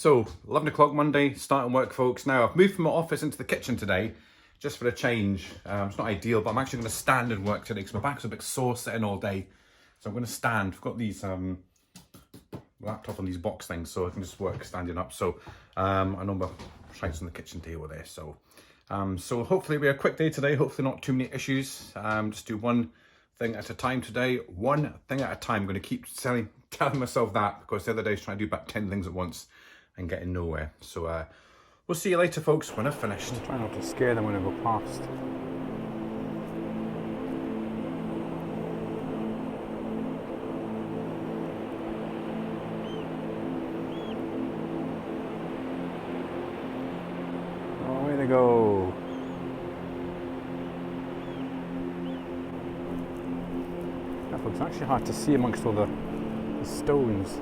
So, 11 o'clock Monday, starting work, folks. Now, I've moved from my office into the kitchen today, just for a change. It's not ideal, but I'm actually going to stand and work today because my back's a bit sore sitting all day. So I'm going to stand. I've got these laptop on these box things, so I can just work standing up. So I know my shite's on the kitchen table there. So hopefully it'll be a quick day today. Hopefully not too many issues. Just do one thing at a time today. One thing at a time. I'm going to keep telling myself that, because the other day I was trying to do about 10 things at once and getting nowhere. So we'll see you later, folks, when I've finished. I'm trying not to scare them when I go past. Oh, way to go. That looks actually hard to see amongst all the stones.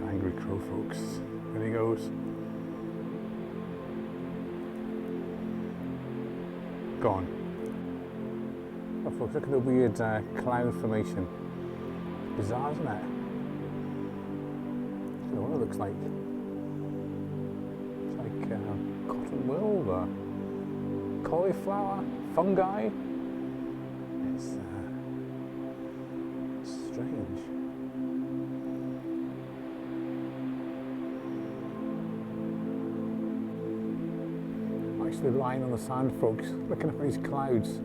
Angry crow, folks. There he goes. Gone. Oh, folks, look at the weird cloud formation. Bizarre, isn't it? I don't know what it looks like. It's like cotton wool or cauliflower, fungi. It's strange. Actually lying on the sand, folks, looking up at these clouds.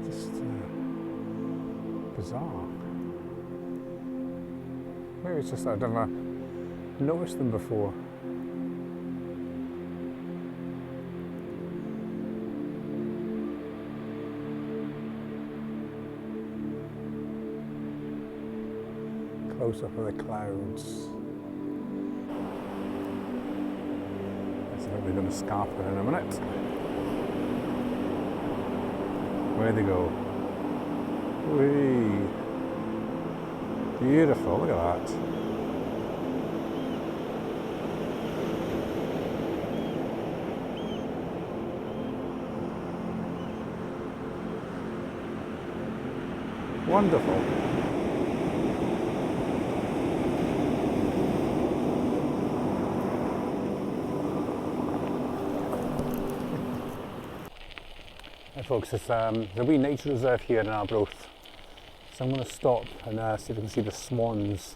Just bizarre. Maybe it's just that I've never noticed them before. Close up of the clouds. We're going to scarp it in a minute. Where they go? Whee! Beautiful, look at that. Wonderful. Hey folks, it's a wee nature reserve here in Arbroath, so I'm going to stop and see if I can see the swans,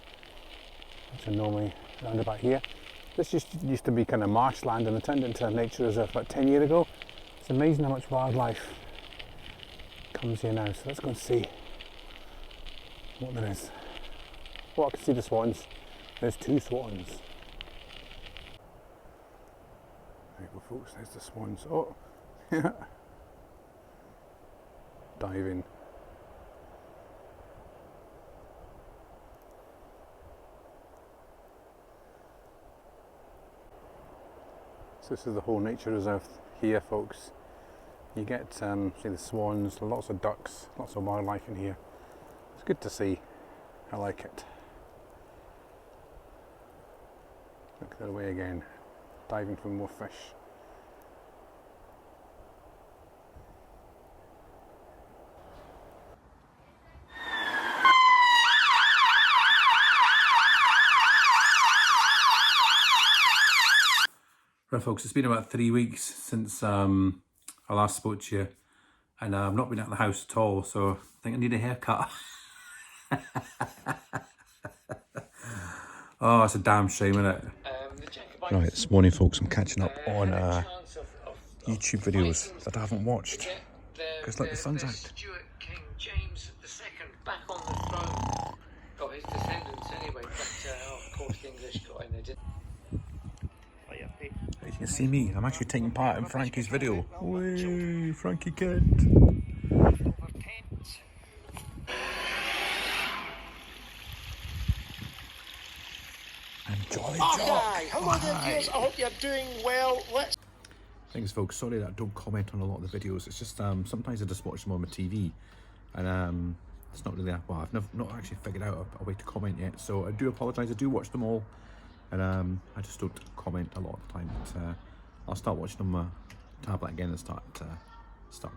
which are normally around about here. This used to be kind of marshland and it turned into a nature reserve about 10 years ago. It's amazing how much wildlife comes here now, so let's go and see what there is. Oh, I can see the swans. There's 2 swans. There you go, folks, there's the swans. Oh, yeah. Diving. So this is the whole nature reserve here, folks. You get see the swans, lots of ducks, lots of wildlife in here. It's good to see. I like it. Look that way again, diving for more fish. Right, folks, it's been about 3 weeks since I last spoke to you, and I've not been out of the house at all, so I think I need a haircut. Oh, it's a damn shame, isn't it? Right, this morning, folks, I'm catching up on YouTube videos that I haven't watched, because look, the sun's out. King James II back on the throne. Got his descendants anyway, but of course the English got in there. As you can see me, I'm actually taking part in Frankie's video. Whee, Frankie Kent. And Jolly Jock. Hi, hello there viewers, I hope you're doing well. Thanks, folks. Sorry that I don't comment on a lot of the videos. It's just sometimes I just watch them on my TV, and it's not really that well. I've not actually figured out a way to comment yet, so I do apologise. I do watch them all, and I just don't comment a lot of the time. But I'll start watching on my tablet again and start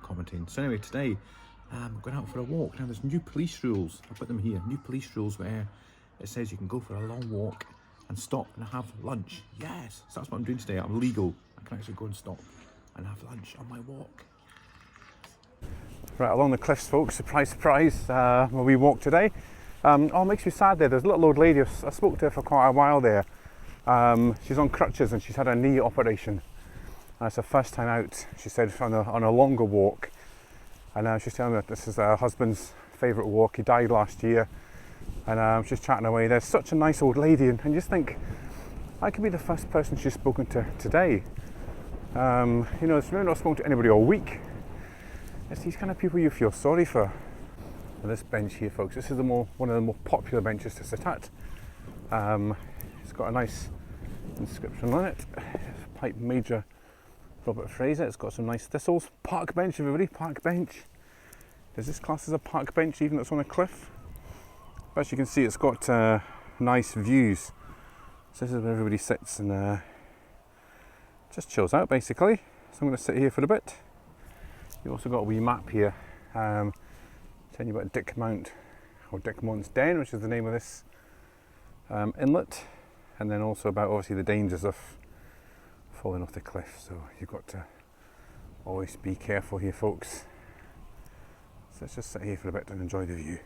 commenting. So anyway, today I'm going out for a walk. Now there's new police rules. I put them here. New police rules where it says you can go for a long walk and stop and have lunch. Yes, so that's what I'm doing today. I'm legal. I can actually go and stop and have lunch on my walk. Right, along the cliffs, folks, surprise, surprise, where we walk today. Oh, it makes me sad there. There's a little old lady, I spoke to her for quite a while there. She's on crutches and she's had a knee operation. And it's her first time out, she said, on a longer walk. And she's telling me that this is her husband's favourite walk. He died last year. And she's chatting away. There's such a nice old lady, and you just think, I could be the first person she's spoken to today. You know, she's really not spoken to anybody all week. It's these kind of people you feel sorry for. And this bench here, folks, this is one of the more popular benches to sit at. It's got a nice inscription on it. It's Pipe Major Robert Fraser. It's got some nice thistles. Park bench, everybody, park bench. Is this class as a park bench even that's on a cliff? As you can see, it's got nice views. So this is where everybody sits and just chills out, basically. So I'm going to sit here for a bit. You've also got a wee map here telling you about Dick Mont's Den, which is the name of this inlet, and then also about obviously the dangers of falling off the cliff. So you've got to always be careful here, folks. So let's just sit here for a bit and enjoy the view.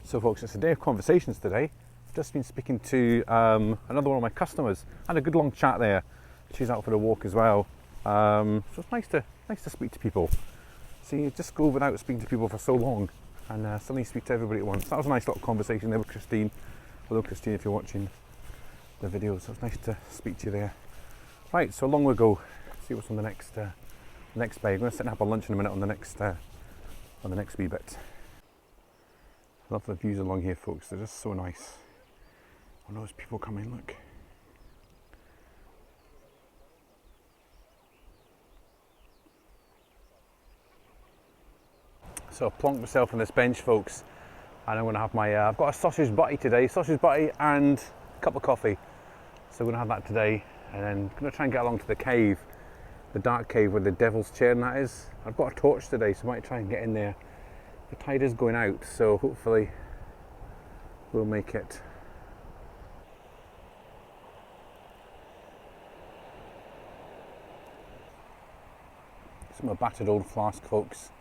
So folks, it's a day of conversations today. I've just been speaking to another one of my customers. Had a good long chat there. She's out for a walk as well. So it's nice to speak to people. See, you just go without speaking to people for so long and suddenly speak to everybody at once. That was a nice little conversation there with Christine. Hello Christine, if you're watching the videos. So it's nice to speak to you there. Right, so along we go. See what's on the next bay. I'm going to sit and have a lunch in a minute on the next wee bit. I love the views along here, folks. They're just so nice. Oh no, there's people coming, look. So I've plonked myself on this bench, folks, and I'm going to have my, I've got a sausage butty today, sausage butty and a cup of coffee. So I'm going to have that today, and then I'm going to try and get along to the cave, the dark cave where the devil's chair and that is. I've got a torch today, so I might try and get in there. The tide is going out, so hopefully we'll make it. It's my battered old flask, folks.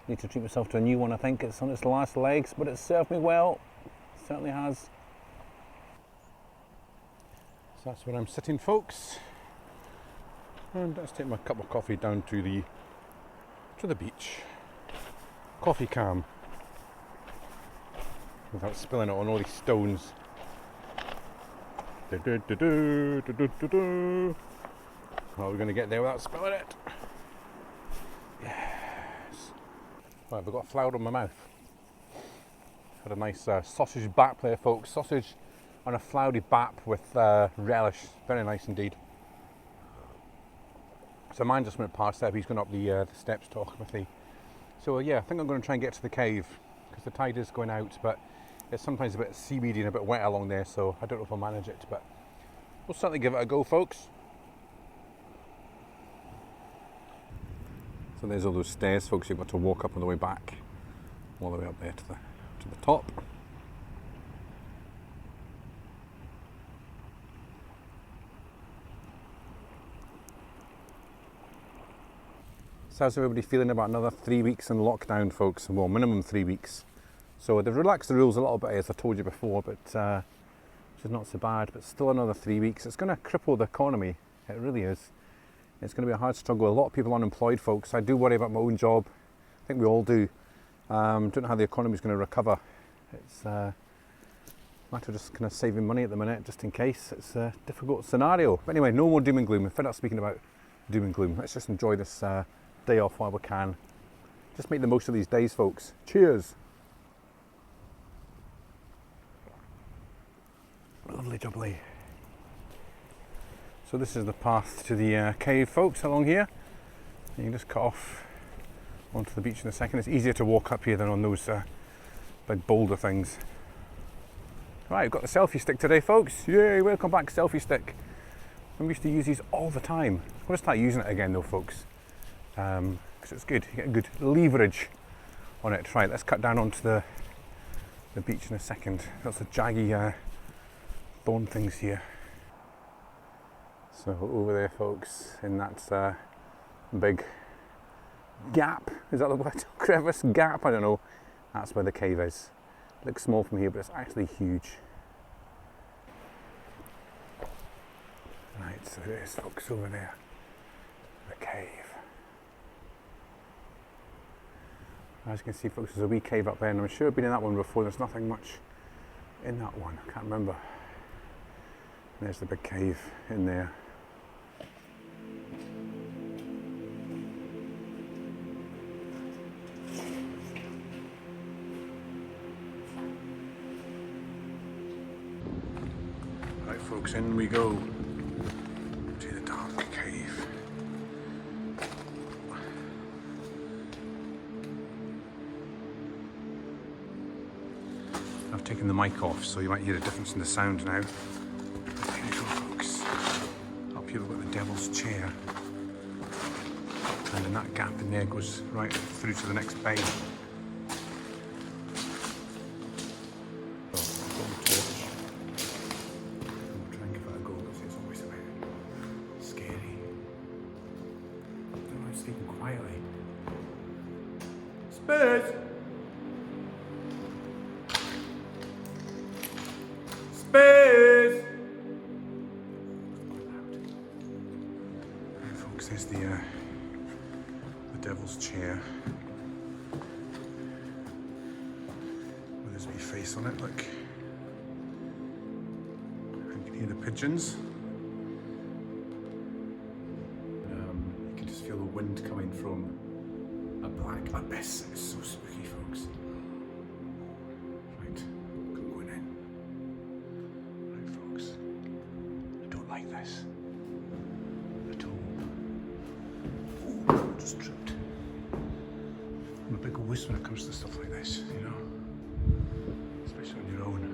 Need to treat myself to a new one. I think it's on its last legs, but it's served me well. It certainly has. So that's where I'm sitting, folks. And let's take my cup of coffee down to the beach. Coffee calm, without spilling it on all these stones. How are we going to get there without spilling it? Yes. Right, I've got a flower on my mouth. Had a nice sausage bap there, folks. Sausage on a floury bap with relish. Very nice indeed. So mine just went past there. He's gone up the steps talking with me. So yeah, I think I'm going to try and get to the cave because the tide is going out, but it's sometimes a bit seaweedy and a bit wet along there, so I don't know if I'll manage it, but we'll certainly give it a go, folks. So there's all those stairs, folks, you've got to walk up on the way back, all the way up there to the top. So how's everybody feeling about another 3 weeks in lockdown, folks? Well, minimum 3 weeks. So they've relaxed the rules a little bit, as I told you before, but which is not so bad, but still another 3 weeks. It's going to cripple the economy. It really is. It's going to be a hard struggle. A lot of people unemployed, folks. I do worry about my own job. I think we all do. Don't know how the economy is going to recover. It's a matter of just kind of saving money at the minute, just in case. It's a difficult scenario. But anyway, no more doom and gloom. I'm fed up speaking about doom and gloom. Let's just enjoy this day off while we can. Just make the most of these days, folks. Cheers. Lovely jubbly. So this is the path to the cave, folks, along here. You can just cut off onto the beach in a second. It's easier to walk up here than on those big boulder things. Right, we've got the selfie stick today, folks. Yay, welcome back, selfie stick. We used to use these all the time. I'm going to start using it again though, folks, because it's good. You get a good leverage on it. Right, let's cut down onto the beach in a second. Got some jaggy thorn things here. So over there, folks, in that big gap, is that the word? Crevice, gap, I don't know. That's where the cave is. Looks small from here, but it's actually huge. Right, so there it is, folks, over there. The cave. As you can see, folks, there's a wee cave up there, and I'm sure I've been in that one before. There's nothing much in that one. I can't remember. There's the big cave in there. Right, folks, in we go to the dark cave. I've taken the mic off, so you might hear a difference in the sound now. There you go, folks. Up here we've got the devil's chair. And then that gap in there goes right through to the next bay. Quietly. Spurs! Spurs! Right, folks, there's the devil's chair. With his wee face on it, look. You can hear the pigeons. Feel the wind coming from a black abyss. It's so spooky, folks. Right, I'm going in. Right, folks. I don't like this at all. Oh, I just tripped. I'm a big wuss when it comes to stuff like this, you know? Especially on your own.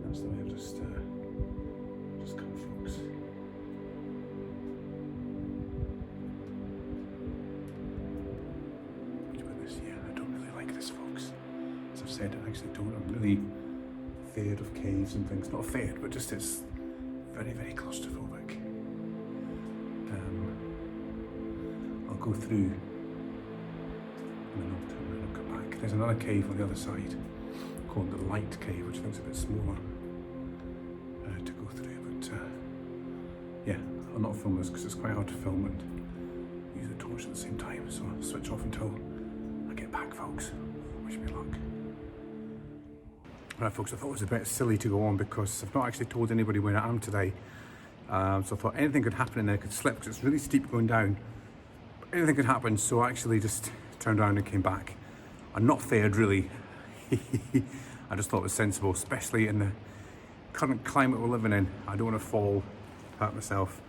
That's the way I've just come, folks. With this, yeah, I don't really like this, folks. As I've said, I actually don't. I'm really afraid of caves and things. Not afraid, but just it's very, very claustrophobic. I'll go through and then I'll turn around and come back. There's another cave on the other side called the Light Cave, which I think is a bit smaller to go through, but yeah, I'll not film this because it's quite hard to film and use a torch at the same time, so I'll switch off until I get back, folks. Wish me luck. Right, folks, I thought it was a bit silly to go on because I've not actually told anybody where I am today, so I thought anything could happen in there. I could slip because it's really steep going down. But anything could happen, so I actually just turned around and came back. I'm not feared, really. I just thought it was sensible, especially in the current climate we're living in. I don't want to fall, hurt myself,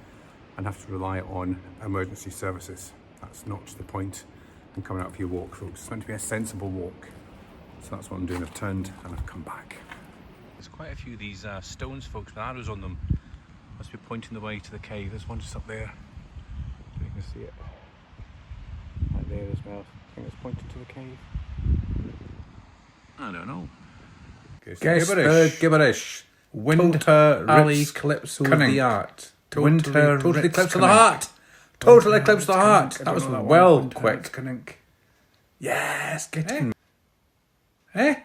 and have to rely on emergency services. That's not the point in coming out for your walk, folks. It's meant to be a sensible walk. So that's what I'm doing. I've turned and I've come back. There's quite a few of these stones, folks, with arrows on them. Must be pointing the way to the cave. There's one just up there. You can see it. Right there as well. I think it's pointing to the cave. I don't know. Guess gibberish. Winter alley calypso the art. Winter total eclipse of the heart. Total eclipse of the heart. That was well quick. Yes, get in. Eh?